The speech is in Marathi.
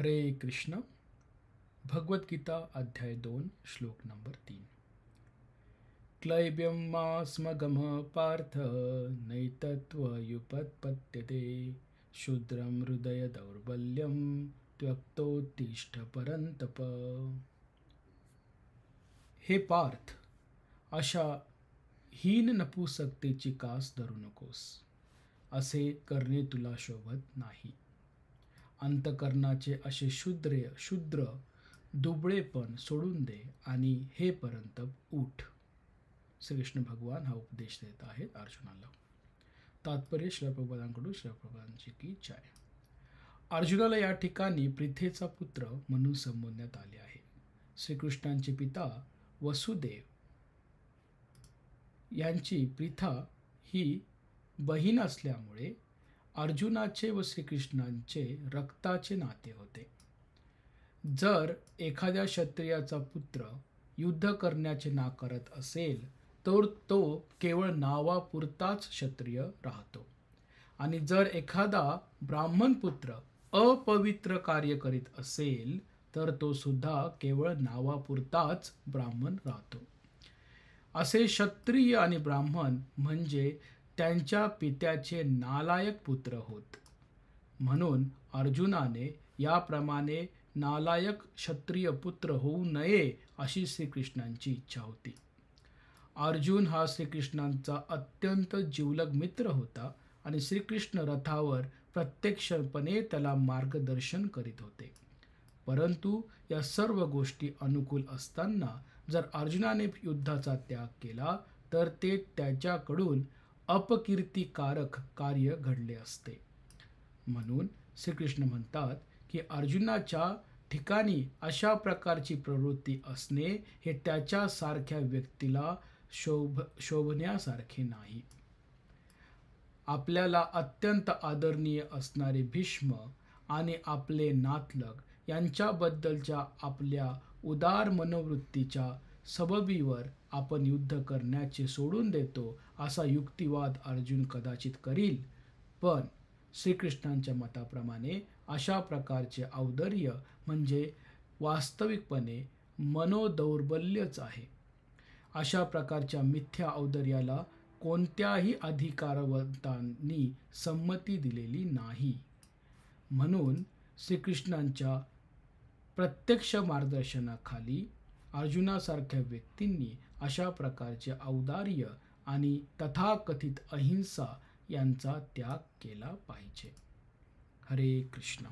हरे कृष्ण. भगवद्गीता अध्याय 2 श्लोक नंबर 3. क्लैब्यं मास्मगमः पार्थ नैतत्त्वयुपपद्यते शूद्रं हृदय दौर्बल्यं त्यक्तोत्तिष्ठ परन्तप. हे पार्थ, अशा हीन नपुसकतेची कास धरू नकोस. असे करणे तुला शोभत नाही. अंतकरणाचे असे शूद्र दुबळेपण सोडून दे आणि हे परंतप उठ. श्रीकृष्ण भगवान हा उपदेश देत आहेत अर्जुनाला. तात्पर्य श्रील प्रभुपादांकडून श्रील प्रभुपादांची की जय. अर्जुनाला या ठिकाणी प्रीथेचा पुत्र म्हणून संबोधण्यात आले आहे. श्रीकृष्णांचे पिता वसुदेव यांची प्रीथा ही बहीण असल्यामुळे अर्जुनाचे व श्रीकृष्णांचे रक्ताचे नाते होते. जर एखाद्या क्षत्रियाचा पुत्र युद्ध करण्याचे नाकारत असेल तर तो केवळ नावापुरताच क्षत्रिय राहतो, आणि जर एखादा ब्राह्मण पुत्र अपवित्र कार्य करीत असेल तर तो सुद्धा केवळ नावापुरताच ब्राह्मण राहतो. असे क्षत्रिय आणि ब्राह्मण म्हणजे त्यांच्या पित्याचे नालायक पुत्र होत. म्हणून अर्जुनाने याप्रमाणे नालायक क्षत्रिय पुत्र होऊ नये अशी श्रीकृष्णांची इच्छा होती. अर्जुन हा श्रीकृष्णांचा अत्यंत जिवलग मित्र होता आणि श्रीकृष्ण रथावर प्रत्यक्षपणे त्याला मार्गदर्शन करीत होते. परंतु या सर्व गोष्टी अनुकूल असताना जर अर्जुनाने युद्धाचा त्याग केला तर ते त्याच्याकडून अपकीर्तिकारक कार्य घडले असते. म्हणून श्रीकृष्ण म्हणतात की अर्जुनाच्या ठिकाणी अशा प्रकारची प्रवृत्ती असणे हे त्याच्यासारख्या व्यक्तीला शोभण्यासारखे नाही. आपल्याला अत्यंत आदरणीय असणारे भीष्म आणि आपले नातलग यांच्याबद्दलच्या आपल्या उदार मनोवृत्तीच्या सबबीवर आपण युद्ध करण्याचे सोडून देतो असा युक्तिवाद अर्जुन कदाचित करील. पण श्रीकृष्णांच्या मताप्रमाणे अशा प्रकारचे औदार्य म्हणजे वास्तविकपणे मनोदौर्बल्यच आहे. अशा प्रकारच्या मिथ्या औदार्याला कोणत्याही अधिकारवंतांनी संमती दिलेली नाही. म्हणून श्रीकृष्णांच्या प्रत्यक्ष मार्गदर्शनाखाली अर्जुनासारख्या व्यक्तींनी अशा प्रकारचे औदार्य आणि तथाकथित अहिंसा यांचा त्याग केला पाहिजे. हरे कृष्ण.